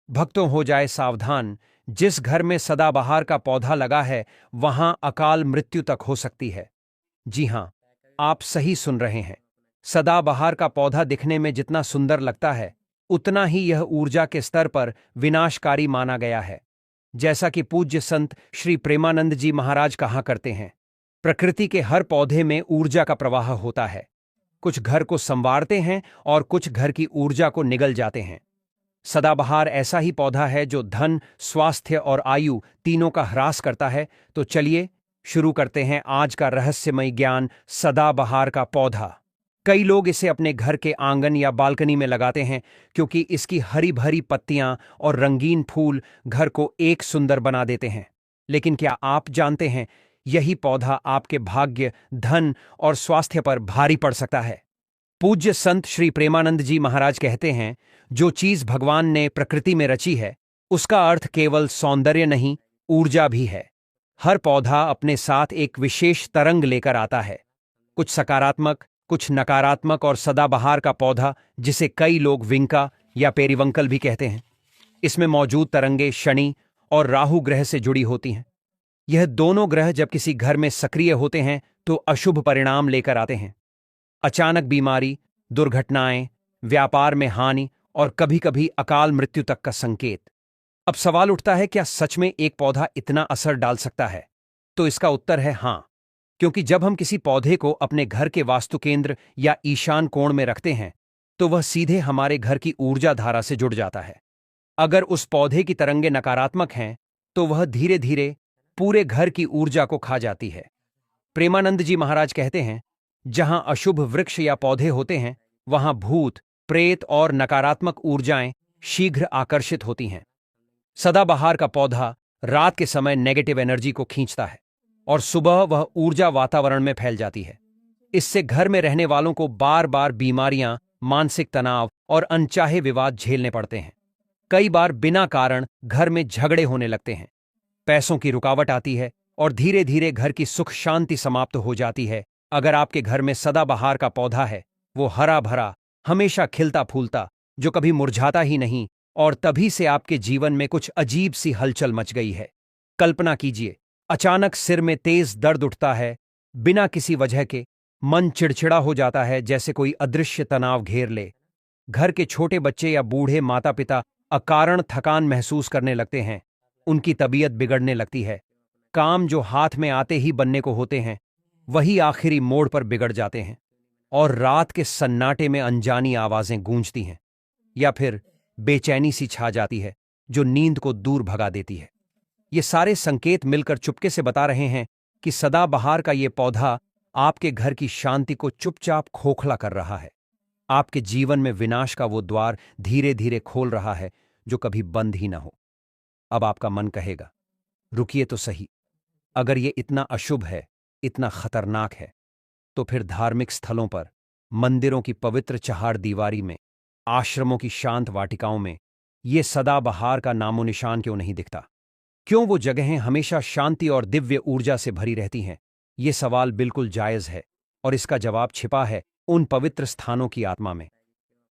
भक्तों हो जाए सावधान, जिस घर में सदाबहार का पौधा लगा है वहां अकाल मृत्यु तक हो सकती है। जी हां, आप सही सुन रहे हैं। सदाबहार का पौधा दिखने में जितना सुंदर लगता है, उतना ही यह ऊर्जा के स्तर पर विनाशकारी माना गया है। जैसा कि पूज्य संत श्री प्रेमानंद जी महाराज कहा करते हैं, प्रकृति के हर पौधे में ऊर्जा का प्रवाह होता है। कुछ घर को संवारते हैं और कुछ घर की ऊर्जा को निगल जाते हैं। सदाबहार ऐसा ही पौधा है जो धन, स्वास्थ्य और आयु तीनों का ह्रास करता है। तो चलिए शुरू करते हैं आज का रहस्यमय ज्ञान, सदाबहार का पौधा। कई लोग इसे अपने घर के आंगन या बालकनी में लगाते हैं क्योंकि इसकी हरी भरी पत्तियां और रंगीन फूल घर को एक सुंदर बना देते हैं। लेकिन क्या आप जानते हैं, यही पौधा आपके भाग्य, धन और स्वास्थ्य पर भारी पड़ सकता है। पूज्य संत श्री प्रेमानंद जी महाराज कहते हैं, जो चीज भगवान ने प्रकृति में रची है उसका अर्थ केवल सौंदर्य नहीं, ऊर्जा भी है। हर पौधा अपने साथ एक विशेष तरंग लेकर आता है, कुछ सकारात्मक, कुछ नकारात्मक। और सदाबहार का पौधा, जिसे कई लोग विंका या पेरिवंकल भी कहते हैं, इसमें मौजूद तरंगे शनि और राहु ग्रह से जुड़ी होती हैं। यह दोनों ग्रह जब किसी घर में सक्रिय होते हैं तो अशुभ परिणाम लेकर आते हैं। अचानक बीमारी, दुर्घटनाएं, व्यापार में हानि और कभी-कभी अकाल मृत्यु तक का संकेत। अब सवाल उठता है, क्या सच में एक पौधा इतना असर डाल सकता है? तो इसका उत्तर है हां, क्योंकि जब हम किसी पौधे को अपने घर के वास्तु केंद्र या ईशान कोण में रखते हैं तो वह सीधे हमारे घर की ऊर्जा धारा से जुड़ जाता है। अगर उस पौधे की तरंगे नकारात्मक हैं तो वह धीरे धीरे पूरे घर की ऊर्जा को खा जाती है। प्रेमानंद जी महाराज कहते हैं, जहां अशुभ वृक्ष या पौधे होते हैं वहां भूत, प्रेत और नकारात्मक ऊर्जाएं शीघ्र आकर्षित होती हैं। सदाबहार का पौधा रात के समय नेगेटिव एनर्जी को खींचता है और सुबह वह ऊर्जा वातावरण में फैल जाती है। इससे घर में रहने वालों को बार बार बीमारियां, मानसिक तनाव और अनचाहे विवाद झेलने पड़ते हैं। कई बार बिना कारण घर में झगड़े होने लगते हैं, पैसों की रुकावट आती है और धीरे धीरे घर की सुख शांति समाप्त हो जाती है। अगर आपके घर में सदाबहार का पौधा है, वो हरा भरा, हमेशा खिलता फूलता, जो कभी मुरझाता ही नहीं, और तभी से आपके जीवन में कुछ अजीब सी हलचल मच गई है। कल्पना कीजिए, अचानक सिर में तेज दर्द उठता है बिना किसी वजह के, मन चिड़चिड़ा हो जाता है जैसे कोई अदृश्य तनाव घेर ले। घर के छोटे बच्चे या बूढ़े माता पिता अकारण थकान महसूस करने लगते हैं, उनकी तबीयत बिगड़ने लगती है। काम जो हाथ में आते ही बनने को होते हैं वही आखिरी मोड़ पर बिगड़ जाते हैं, और रात के सन्नाटे में अनजानी आवाजें गूंजती हैं, या फिर बेचैनी सी छा जाती है जो नींद को दूर भगा देती है। ये सारे संकेत मिलकर चुपके से बता रहे हैं कि सदाबहार का ये पौधा आपके घर की शांति को चुपचाप खोखला कर रहा है। आपके जीवन में विनाश का वो द्वार धीरे धीरे खोल रहा है जो कभी बंद ही ना हो। अब आपका मन कहेगा, रुकिए तो सही, अगर ये इतना अशुभ है, इतना खतरनाक है, तो फिर धार्मिक स्थलों पर, मंदिरों की पवित्र चहार दीवारी में, आश्रमों की शांत वाटिकाओं में ये सदाबहार का नामो निशान क्यों नहीं दिखता? क्यों वो जगहें हमेशा शांति और दिव्य ऊर्जा से भरी रहती हैं? ये सवाल बिल्कुल जायज है और इसका जवाब छिपा है उन पवित्र स्थानों की आत्मा में।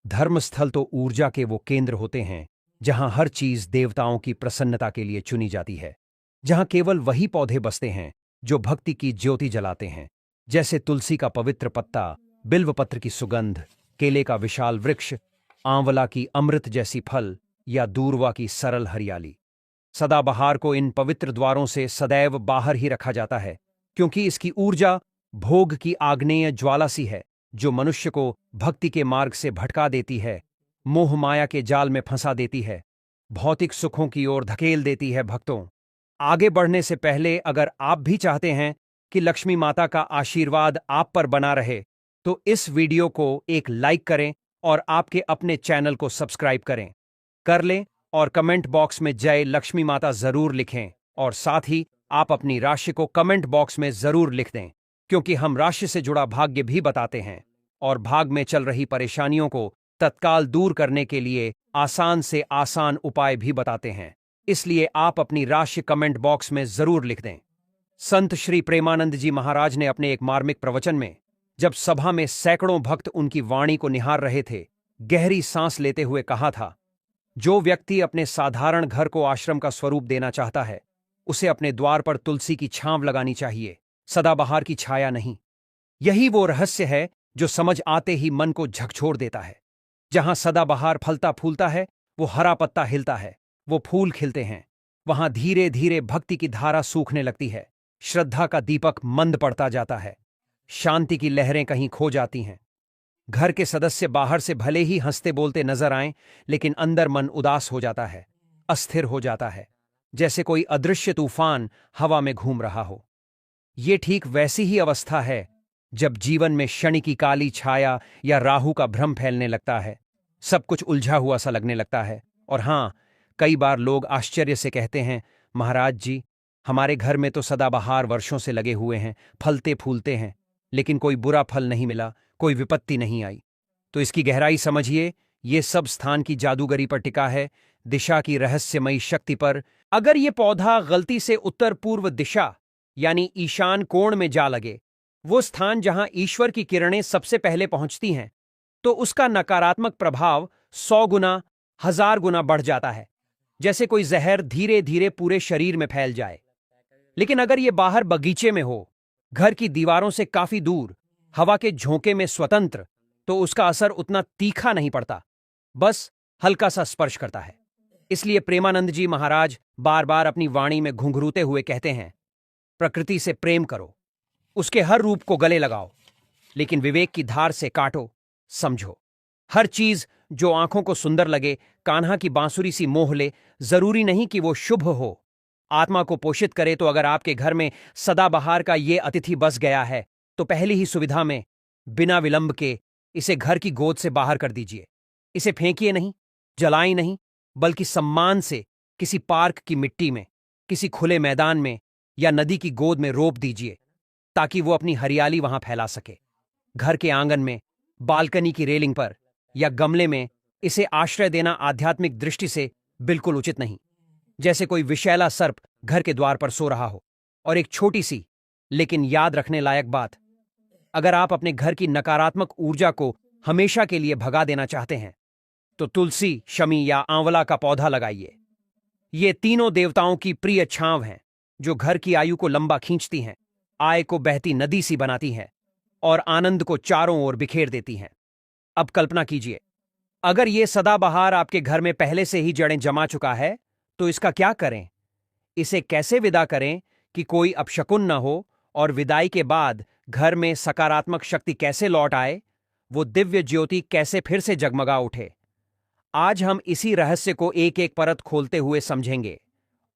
धर्मस्थल तो ऊर्जा के वो केंद्र होते हैं जहां हर चीज देवताओं की प्रसन्नता के लिए चुनी जाती है, जहां केवल वही पौधे बसते हैं जो भक्ति की ज्योति जलाते हैं, जैसे तुलसी का पवित्र पत्ता, बिल्वपत्र की सुगंध, केले का विशाल वृक्ष, आंवला की अमृत जैसी फल या दूर्वा की सरल हरियाली। सदाबहार को इन पवित्र द्वारों से सदैव बाहर ही रखा जाता है क्योंकि इसकी ऊर्जा भोग की आग्नेय ज्वाला सी है जो मनुष्य को भक्ति के मार्ग से भटका देती है, मोह माया के जाल में फंसा देती है, भौतिक सुखों की ओर धकेल देती है। भक्तों, आगे बढ़ने से पहले अगर आप भी चाहते हैं कि लक्ष्मी माता का आशीर्वाद आप पर बना रहे तो इस वीडियो को एक लाइक करें और आपके अपने चैनल को सब्सक्राइब करें, कर लें और कमेंट बॉक्स में जय लक्ष्मी माता जरूर लिखें। और साथ ही आप अपनी राशि को कमेंट बॉक्स में जरूर लिख दें, क्योंकि हम राशि से जुड़ा भाग्य भी बताते हैं और भाग में चल रही परेशानियों को तत्काल दूर करने के लिए आसान से आसान उपाय भी बताते हैं। इसलिए आप अपनी राशि कमेंट बॉक्स में जरूर लिख दें। संत श्री प्रेमानंद जी महाराज ने अपने एक मार्मिक प्रवचन में, जब सभा में सैकड़ों भक्त उनकी वाणी को निहार रहे थे, गहरी सांस लेते हुए कहा था, जो व्यक्ति अपने साधारण घर को आश्रम का स्वरूप देना चाहता है, उसे अपने द्वार पर तुलसी की छांव लगानी चाहिए, सदाबहार की छाया नहीं। यही वो रहस्य है जो समझ आते ही मन को झकझोर देता है। जहां सदाबहार फलता फूलता है, वो हरा पत्ता हिलता है, वो फूल खिलते हैं। वहां धीरे धीरे भक्ति की धारा सूखने लगती है, श्रद्धा का दीपक मंद पड़ता जाता है, शांति की लहरें कहीं खो जाती हैं। घर के सदस्य बाहर से भले ही हंसते बोलते नजर आएं, लेकिन अंदर मन उदास हो जाता है, अस्थिर हो जाता है, जैसे कोई अदृश्य तूफान हवा में घूम रहा हो। ये ठीक वैसी ही अवस्था है जब जीवन में शनि की काली छाया या राहु का भ्रम फैलने लगता है। सब कुछ उलझा हुआ सा लगने लगता है। और हां, कई बार लोग आश्चर्य से कहते हैं, महाराज जी, हमारे घर में तो सदाबहार वर्षों से लगे हुए हैं, फलते फूलते हैं, लेकिन कोई बुरा फल नहीं मिला, कोई विपत्ति नहीं आई। तो इसकी गहराई समझिए, ये सब स्थान की जादूगरी पर टिका है, दिशा की रहस्यमयी शक्ति पर। अगर ये पौधा गलती से उत्तर पूर्व दिशा यानी ईशान कोण में जा लगे, वो स्थान जहां ईश्वर की किरणें सबसे पहले पहुंचती हैं, तो उसका नकारात्मक प्रभाव 100 गुना, 1000 गुना बढ़ जाता है, जैसे कोई जहर धीरे धीरे पूरे शरीर में फैल जाए। लेकिन अगर ये बाहर बगीचे में हो, घर की दीवारों से काफी दूर, हवा के झोंके में स्वतंत्र, तो उसका असर उतना तीखा नहीं पड़ता, बस हल्का सा स्पर्श करता है। इसलिए प्रेमानंद जी महाराज बार बार अपनी वाणी में घुंघरूते हुए कहते हैं, प्रकृति से प्रेम करो, उसके हर रूप को गले लगाओ, लेकिन विवेक की धार से काटो, समझो। हर चीज जो आंखों को सुंदर लगे, कान्हा की बांसुरी सी मोह ले, जरूरी नहीं कि वो शुभ हो। आत्मा को पोषित करे। तो अगर आपके घर में सदाबहार का ये अतिथि बस गया है, तो पहली ही सुविधा में बिना विलंब के इसे घर की गोद से बाहर कर दीजिए। इसे फेंकिए नहीं, जलाएं नहीं, बल्कि सम्मान से किसी पार्क की मिट्टी में, किसी खुले मैदान में या नदी की गोद में रोप दीजिए, ताकि वो अपनी हरियाली वहां फैला सके। घर के आंगन में, बालकनी की रेलिंग पर या गमले में इसे आश्रय देना आध्यात्मिक दृष्टि से बिल्कुल उचित नहीं। जैसे कोई विषैला सर्प घर के द्वार पर सो रहा हो। और एक छोटी सी लेकिन याद रखने लायक बात, अगर आप अपने घर की नकारात्मक ऊर्जा को हमेशा के लिए भगा देना चाहते हैं, तो तुलसी, शमी या आंवला का पौधा लगाइए। ये तीनों देवताओं की प्रिय छांव हैं, जो घर की आयु को लंबा खींचती हैं, आय को बहती नदी सी बनाती हैं और आनंद को चारों ओर बिखेर देती हैं। अब कल्पना कीजिए, अगर ये सदाबहार आपके घर में पहले से ही जड़ें जमा चुका है, तो इसका क्या करें? इसे कैसे विदा करें कि कोई अपशकुन न हो, और विदाई के बाद घर में सकारात्मक शक्ति कैसे लौट आए, वो दिव्य ज्योति कैसे फिर से जगमगा उठे? आज हम इसी रहस्य को एक एक परत खोलते हुए समझेंगे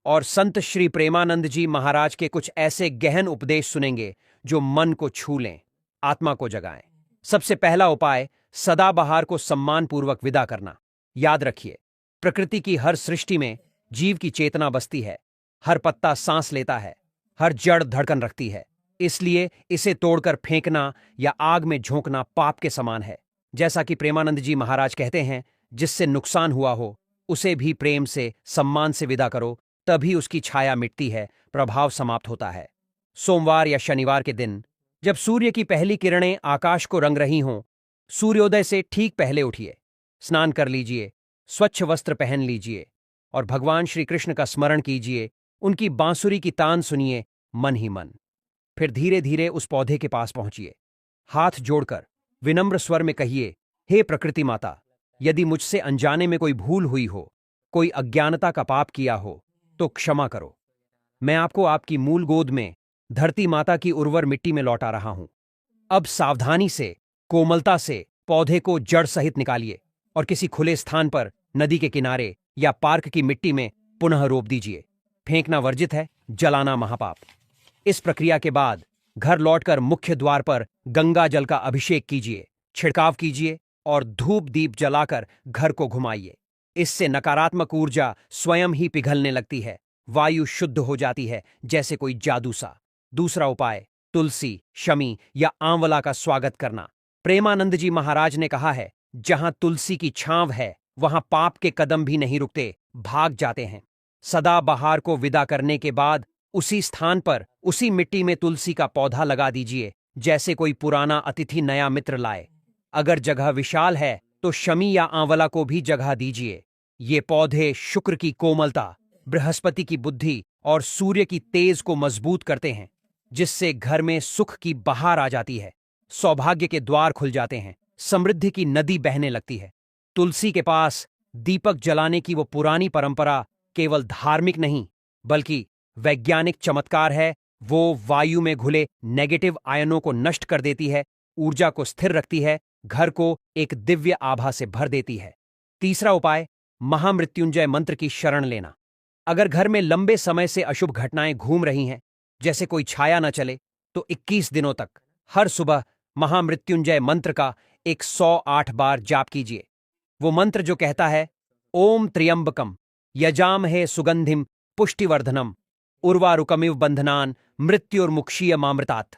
और संत श्री प्रेमानंद जी महाराज के कुछ ऐसे गहन उपदेश सुनेंगे जो मन को छू लें, आत्मा को जगाएं। सबसे पहला उपाय, सदाबहार को सम्मानपूर्वक विदा करना। याद रखिए, प्रकृति की हर सृष्टि में जीव की चेतना बसती है, हर पत्ता सांस लेता है, हर जड़ धड़कन रखती है। इसलिए इसे तोड़कर फेंकना या आग में झोंकना पाप के समान है। जैसा कि प्रेमानंद जी महाराज कहते हैं, जिससे नुकसान हुआ हो, उसे भी प्रेम से, सम्मान से विदा करो, तभी उसकी छाया मिटती है, प्रभाव समाप्त होता है। सोमवार या शनिवार के दिन, जब सूर्य की पहली किरणें आकाश को रंग रही हों, सूर्योदय से ठीक पहले उठिए, स्नान कर लीजिए, स्वच्छ वस्त्र पहन लीजिए और भगवान श्री कृष्ण का स्मरण कीजिए, उनकी बांसुरी की तान सुनिए मन ही मन। फिर धीरे धीरे उस पौधे के पास पहुंचिए, हाथ जोड़कर विनम्र स्वर में कहिए, हे प्रकृति माता, यदि मुझसे अनजाने में कोई भूल हुई हो, कोई अज्ञानता का पाप किया हो, तो क्षमा करो। मैं आपको आपकी मूल गोद में, धरती माता की उर्वर मिट्टी में लौटा रहा हूं। अब सावधानी से, कोमलता से पौधे को जड़ सहित निकालिए और किसी खुले स्थान पर, नदी के किनारे या पार्क की मिट्टी में पुनः रोप दीजिए। फेंकना वर्जित है, जलाना महापाप। इस प्रक्रिया के बाद घर लौटकर मुख्य द्वार पर गंगा जल का अभिषेक कीजिए, छिड़काव कीजिए और धूप दीप जलाकर घर को घुमाइए। इससे नकारात्मक ऊर्जा स्वयं ही पिघलने लगती है, वायु शुद्ध हो जाती है, जैसे कोई जादू सा। दूसरा उपाय, तुलसी, शमी या आंवला का स्वागत करना। प्रेमानंद जी महाराज ने कहा है, जहां तुलसी की छांव है, वहां पाप के कदम भी नहीं रुकते, भाग जाते हैं। सदाबहार को विदा करने के बाद उसी स्थान पर, उसी मिट्टी में तुलसी का पौधा लगा दीजिए, जैसे कोई पुराना अतिथि नया मित्र लाए। अगर जगह विशाल है, तो शमी या आंवला को भी जगह दीजिए। ये पौधे शुक्र की कोमलता, बृहस्पति की बुद्धि और सूर्य की तेज को मजबूत करते हैं, जिससे घर में सुख की बहार आ जाती है, सौभाग्य के द्वार खुल जाते हैं, समृद्धि की नदी बहने लगती है। तुलसी के पास दीपक जलाने की वो पुरानी परंपरा केवल धार्मिक नहीं, बल्कि वैज्ञानिक चमत्कार है। वो वायु में घुले नेगेटिव आयनों को नष्ट कर देती है, ऊर्जा को स्थिर रखती है, घर को एक दिव्य आभा से भर देती है। तीसरा उपाय, महामृत्युंजय मंत्र की शरण लेना। अगर घर में लंबे समय से अशुभ घटनाएं घूम रही हैं, जैसे कोई छाया न चले, तो 21 दिनों तक हर सुबह महामृत्युंजय मंत्र का 108 बार जाप कीजिए। वो मंत्र जो कहता है, ओम त्र्यंबकम यजामहे सुगंधिम पुष्टिवर्धनम उर्वारुकमिव बंधनान मृत्युर्मुक्षीय मामृतात्।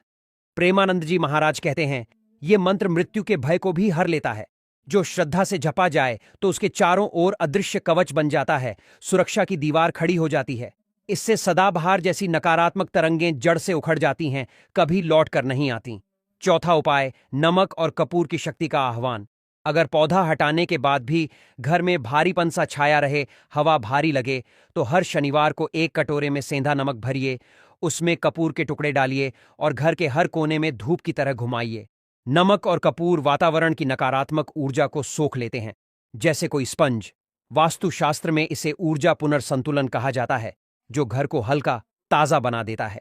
प्रेमानंद जी महाराज कहते हैं, ये मंत्र मृत्यु के भय को भी हर लेता है। जो श्रद्धा से जपा जाए तो उसके चारों ओर अदृश्य कवच बन जाता है, सुरक्षा की दीवार खड़ी हो जाती है। इससे सदाबहार जैसी नकारात्मक तरंगें जड़ से उखड़ जाती हैं, कभी लौट कर नहीं आती। चौथा उपाय, नमक और कपूर की शक्ति का आह्वान। अगर पौधा हटाने के बाद भी घर में भारीपन सा छाया रहे, हवा भारी लगे, तो हर शनिवार को 1 कटोरे में सेंधा नमक भरिए, उसमें कपूर के टुकड़े डालिए और घर के हर कोने में धूप की तरह घुमाइए। नमक और कपूर वातावरण की नकारात्मक ऊर्जा को सोख लेते हैं, जैसे कोई स्पंज। वास्तुशास्त्र में इसे ऊर्जा पुनर्संतुलन कहा जाता है, जो घर को हल्का, ताजा बना देता है।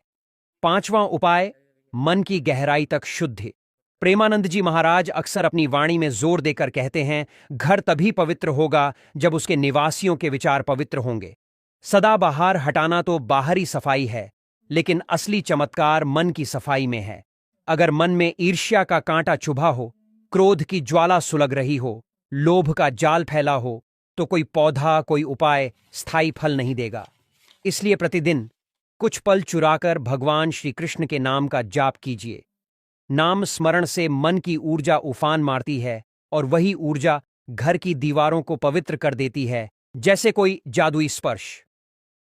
पांचवां उपाय, मन की गहराई तक शुद्धि। प्रेमानंद जी महाराज अक्सर अपनी वाणी में जोर देकर कहते हैं, घर तभी पवित्र होगा जब उसके निवासियों के विचार पवित्र होंगे। सदाबहार हटाना तो बाहरी सफाई है, लेकिन असली चमत्कार मन की सफाई में है। अगर मन में ईर्ष्या का कांटा चुभा हो, क्रोध की ज्वाला सुलग रही हो, लोभ का जाल फैला हो, तो कोई पौधा, कोई उपाय स्थायी फल नहीं देगा। इसलिए प्रतिदिन कुछ पल चुराकर भगवान श्री कृष्ण के नाम का जाप कीजिए। नाम स्मरण से मन की ऊर्जा उफान मारती है और वही ऊर्जा घर की दीवारों को पवित्र कर देती है, जैसे कोई जादुई स्पर्श।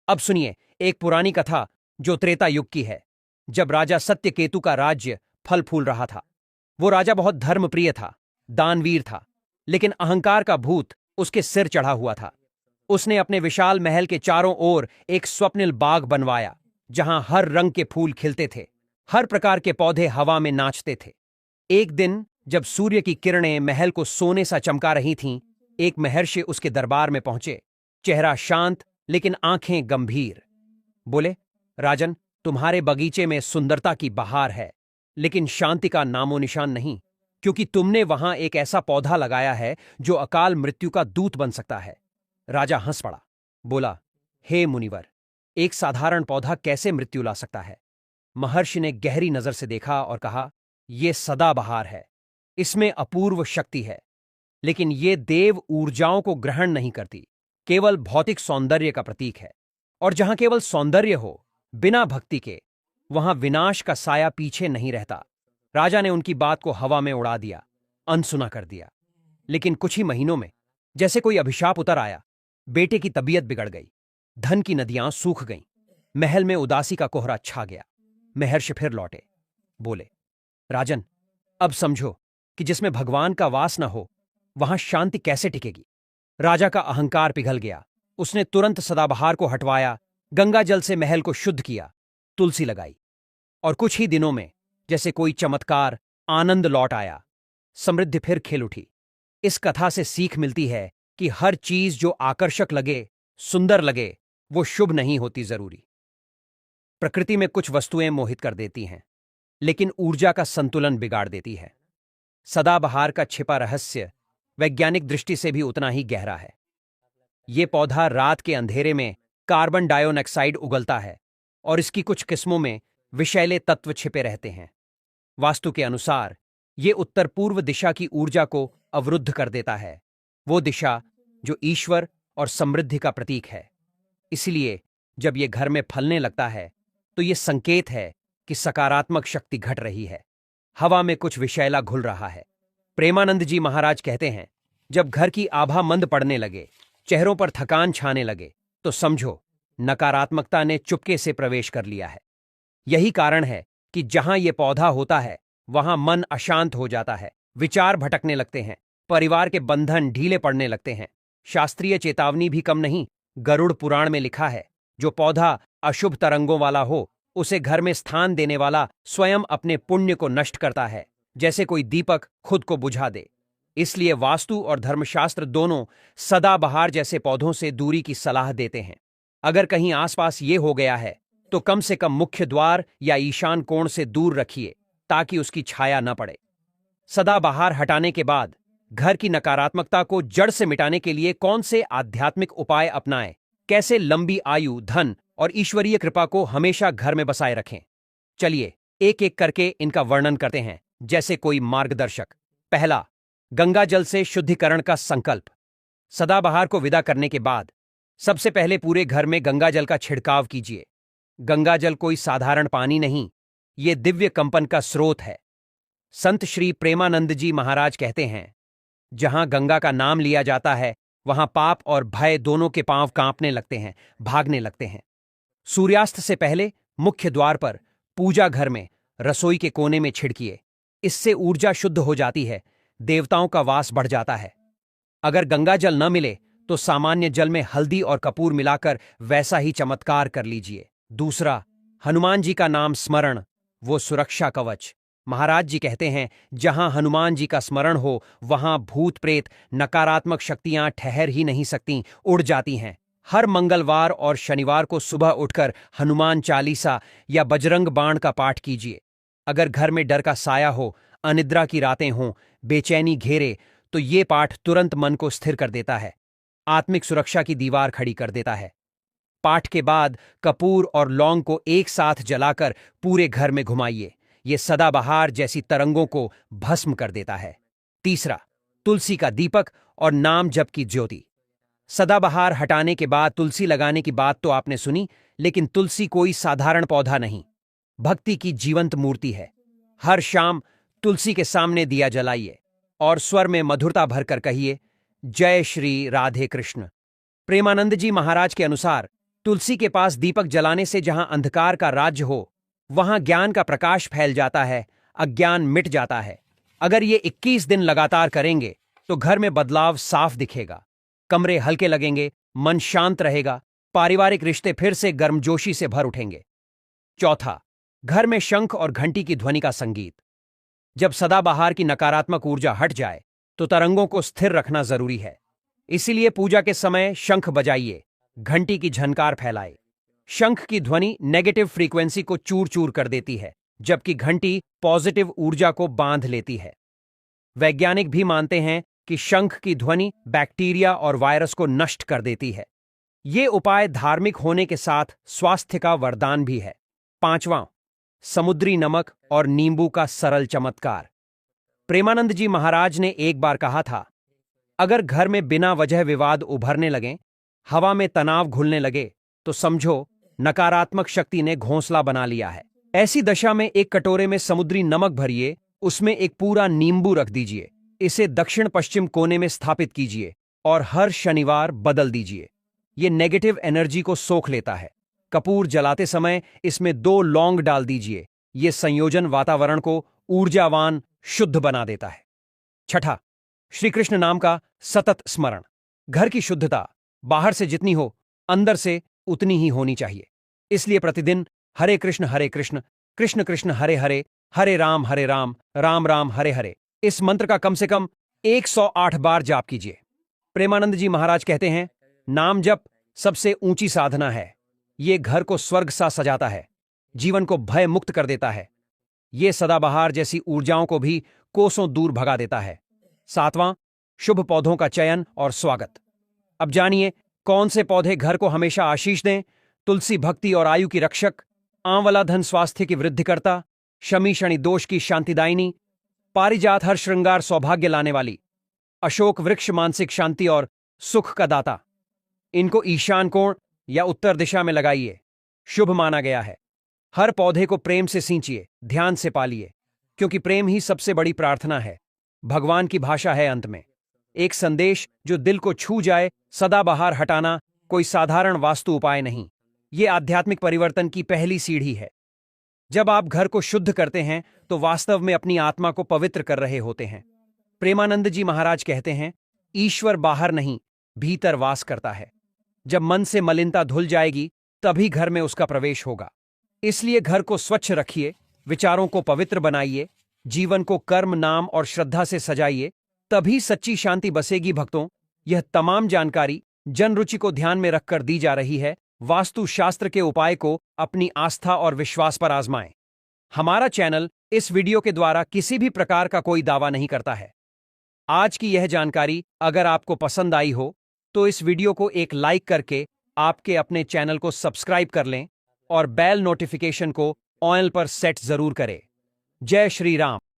अब सुनिए एक पुरानी कथा जो त्रेता युग की है, जब राजा सत्यकेतु का राज्य फल फूल रहा था। वो राजा बहुत धर्मप्रिय था, दानवीर था, लेकिन अहंकार का भूत उसके सिर चढ़ा हुआ था। उसने अपने विशाल महल के चारों ओर एक स्वप्निल बाग बनवाया, जहां हर रंग के फूल खिलते थे, हर प्रकार के पौधे हवा में नाचते थे। एक दिन जब सूर्य की किरणें महल को सोने सा चमका रही थीं, एक महर्षि उसके दरबार में पहुंचे। चेहरा शांत लेकिन आंखें गंभीर। बोले, राजन, तुम्हारे बगीचे में सुंदरता की बहार है, लेकिन शांति का नामो निशान नहीं, क्योंकि तुमने वहां एक ऐसा पौधा लगाया है जो अकाल मृत्यु का दूत बन सकता है। राजा हंस पड़ा, बोला, हे मुनिवर, एक साधारण पौधा कैसे मृत्यु ला सकता है? महर्षि ने गहरी नजर से देखा और कहा, यह सदाबहार है, इसमें अपूर्व शक्ति है, लेकिन ये देव ऊर्जाओं को ग्रहण नहीं करती, केवल भौतिक सौंदर्य का प्रतीक है। और जहां केवल सौंदर्य हो, बिना भक्ति के, वहां विनाश का साया पीछे नहीं रहता। राजा ने उनकी बात को हवा में उड़ा दिया, अनसुना कर दिया। लेकिन कुछ ही महीनों में जैसे कोई अभिशाप उतर आया। बेटे की तबीयत बिगड़ गई, धन की नदियां सूख गईं, महल में उदासी का कोहरा छा गया। महर्षि फिर लौटे, बोले, राजन, अब समझो कि जिसमें भगवान का वास न हो, वहां शांति कैसे टिकेगी? राजा का अहंकार पिघल गया। उसने तुरंत सदाबहार को हटवाया, गंगा जल से महल को शुद्ध किया, तुलसी लगाई, और कुछ ही दिनों में जैसे कोई चमत्कार, आनंद लौट आया, समृद्धि फिर खिल उठी। इस कथा से सीख मिलती है कि हर चीज जो आकर्षक लगे, सुंदर लगे, वो शुभ नहीं होती जरूरी। प्रकृति में कुछ वस्तुएं मोहित कर देती हैं, लेकिन ऊर्जा का संतुलन बिगाड़ देती है। सदाबहार का छिपा रहस्य वैज्ञानिक दृष्टि से भी उतना ही गहरा है। ये पौधा रात के अंधेरे में कार्बन डाइऑक्साइड उगलता है, और इसकी कुछ किस्मों में विषैले तत्व छिपे रहते हैं। वास्तु के अनुसार ये उत्तर पूर्व दिशा की ऊर्जा को अवरुद्ध कर देता है, वो दिशा जो ईश्वर और समृद्धि का प्रतीक है। इसलिए जब ये घर में फलने लगता है, तो ये संकेत है कि सकारात्मक शक्ति घट रही है, हवा में कुछ विषैला घुल रहा है। प्रेमानंद जी महाराज कहते हैं, जब घर की आभा मंद पड़ने लगे, चेहरों पर थकान छाने लगे, तो समझो नकारात्मकता ने चुपके से प्रवेश कर लिया है। यही कारण है कि जहां यह पौधा होता है, वहां मन अशांत हो जाता है, विचार भटकने लगते हैं, परिवार के बंधन ढीले पड़ने लगते हैं, शास्त्रीय चेतावनी भी कम नहीं। गरुड़ पुराण में लिखा है, जो पौधा अशुभ तरंगों वाला हो उसे घर में स्थान देने वाला स्वयं अपने पुण्य को नष्ट करता है, जैसे कोई दीपक खुद को बुझा दे। इसलिए वास्तु और धर्मशास्त्र दोनों सदाबहार जैसे पौधों से दूरी की सलाह देते हैं। अगर कहीं आसपास ये हो गया है तो कम से कम मुख्य द्वार या ईशान कोण से दूर रखिए, ताकि उसकी छाया न पड़े। सदाबहार हटाने के बाद घर की नकारात्मकता को जड़ से मिटाने के लिए कौन से आध्यात्मिक उपाय अपनाएं, कैसे लंबी आयु, धन और ईश्वरीय कृपा को हमेशा घर में बसाए रखें। चलिए एक एक करके इनका वर्णन करते हैं, जैसे कोई मार्गदर्शक। पहला, गंगा जल से शुद्धिकरण का संकल्प। सदाबहार को विदा करने के बाद सबसे पहले पूरे घर में गंगा जल का छिड़काव कीजिए। गंगा जल कोई साधारण पानी नहीं, ये दिव्य कंपन का स्रोत है। संत श्री प्रेमानंद जी महाराज कहते हैं, जहां गंगा का नाम लिया जाता है वहां पाप और भय दोनों के पांव कांपने लगते हैं, भागने लगते हैं। सूर्यास्त से पहले मुख्य द्वार पर, पूजा घर में, रसोई के कोने में छिड़किए। इससे ऊर्जा शुद्ध हो जाती है, देवताओं का वास बढ़ जाता है। अगर गंगा जल न मिले तो सामान्य जल में हल्दी और कपूर मिलाकर वैसा ही चमत्कार कर लीजिए। दूसरा, हनुमान जी का नाम स्मरण, वो सुरक्षा कवच। महाराज जी कहते हैं, जहां हनुमान जी का स्मरण हो वहां भूत प्रेत, नकारात्मक शक्तियां ठहर ही नहीं सकती, उड़ जाती हैं। हर मंगलवार और शनिवार को सुबह उठकर हनुमान चालीसा या बजरंग बाण का पाठ कीजिए। अगर घर में डर का साया हो, अनिद्रा की रातें हों, बेचैनी घेरे, तो ये पाठ तुरंत मन को स्थिर कर देता है, आत्मिक सुरक्षा की दीवार खड़ी कर देता है। पाठ के बाद कपूर और लौंग को एक साथ जलाकर पूरे घर में घुमाइए। ये सदाबहार जैसी तरंगों को भस्म कर देता है। तीसरा, तुलसी का दीपक और नाम जप की ज्योति। सदाबहार हटाने के बाद तुलसी लगाने की बात तो आपने सुनी, लेकिन तुलसी कोई साधारण पौधा नहीं, भक्ति की जीवंत मूर्ति है। हर शाम तुलसी के सामने दिया जलाइए और स्वर में मधुरता भरकर कहिए, जय श्री राधे कृष्ण। प्रेमानंद जी महाराज के अनुसार तुलसी के पास दीपक जलाने से जहां अंधकार का राज्य हो वहां ज्ञान का प्रकाश फैल जाता है, अज्ञान मिट जाता है। अगर ये 21 दिन लगातार करेंगे तो घर में बदलाव साफ दिखेगा, कमरे हल्के लगेंगे, मन शांत रहेगा, पारिवारिक रिश्ते फिर से गर्मजोशी से भर उठेंगे। चौथा, घर में शंख और घंटी की ध्वनि का संगीत। जब सदाबहार की नकारात्मक ऊर्जा हट जाए तो तरंगों को स्थिर रखना जरूरी है। इसीलिए पूजा के समय शंख बजाइए, घंटी की झनकार फैलाए। शंख की ध्वनि नेगेटिव फ्रीक्वेंसी को चूर चूर कर देती है, जबकि घंटी पॉजिटिव ऊर्जा को बांध लेती है। वैज्ञानिक भी मानते हैं कि शंख की ध्वनि बैक्टीरिया और वायरस को नष्ट कर देती है। ये उपाय धार्मिक होने के साथ स्वास्थ्य का वरदान भी है। पांचवां, समुद्री नमक और नींबू का सरल चमत्कार। प्रेमानंद जी महाराज ने एक बार कहा था, अगर घर में बिना वजह विवाद उभरने लगें, हवा में तनाव घुलने लगे, तो समझो नकारात्मक शक्ति ने घोंसला बना लिया है। ऐसी दशा में एक कटोरे में समुद्री नमक भरिए, उसमें एक पूरा नींबू रख दीजिए, इसे दक्षिण पश्चिम कोने में स्थापित कीजिए और हर शनिवार बदल दीजिए। ये नेगेटिव एनर्जी को सोख लेता है। कपूर जलाते समय इसमें 2 लौंग डाल दीजिए। ये संयोजन वातावरण को ऊर्जावान, शुद्ध बना देता है। छठा, श्री कृष्ण नाम का सतत स्मरण। घर की शुद्धता बाहर से जितनी हो, अंदर से उतनी ही होनी चाहिए। इसलिए प्रतिदिन हरे कृष्ण कृष्ण कृष्ण हरे हरे, हरे राम राम राम हरे हरे, इस मंत्र का कम से कम 108 बार जाप कीजिए। प्रेमानंद जी महाराज कहते हैं, नाम जप सबसे ऊंची साधना है। ये घर को स्वर्ग सा सजाता है, जीवन को भय मुक्त कर देता है। ये सदाबहार जैसी ऊर्जाओं को भी कोसों दूर भगा देता है। सातवां, शुभ पौधों का चयन और स्वागत। अब जानिए कौन से पौधे घर को हमेशा आशीष दें। तुलसी भक्ति और आयु की रक्षक, आंवला धन स्वास्थ्य की वृद्धिकर्ता, शमी शनि दोष की शांतिदायिनी, पारिजात हर श्रृंगार सौभाग्य लाने वाली, अशोक वृक्ष मानसिक शांति और सुख का दाता। इनको ईशान कोण या उत्तर दिशा में लगाइए, शुभ माना गया है। हर पौधे को प्रेम से सींचिए, ध्यान से पालिए, क्योंकि प्रेम ही सबसे बड़ी प्रार्थना है, भगवान की भाषा है। अंत में एक संदेश जो दिल को छू जाए। सदाबहार हटाना कोई साधारण वास्तु उपाय नहीं, ये आध्यात्मिक परिवर्तन की पहली सीढ़ी है। जब आप घर को शुद्ध करते हैं तो वास्तव में अपनी आत्मा को पवित्र कर रहे होते हैं। प्रेमानंद जी महाराज कहते हैं, ईश्वर बाहर नहीं भीतर वास करता है। जब मन से मलिनता धुल जाएगी तभी घर में उसका प्रवेश होगा। इसलिए घर को स्वच्छ रखिए, विचारों को पवित्र बनाइए, जीवन को कर्म, नाम और श्रद्धा से सजाइए, तभी सच्ची शांति बसेगी। भक्तों, यह तमाम जानकारी जन रुचि को ध्यान में रखकर दी जा रही है। वास्तु शास्त्र के उपाय को अपनी आस्था और विश्वास पर आजमाएं। हमारा चैनल इस वीडियो के द्वारा किसी भी प्रकार का कोई दावा नहीं करता है। आज की यह जानकारी अगर आपको पसंद आई हो तो इस वीडियो को एक लाइक करके आपके अपने चैनल को सब्सक्राइब कर लें और बेल नोटिफिकेशन को ऑल पर सेट जरूर करें। जय श्री राम।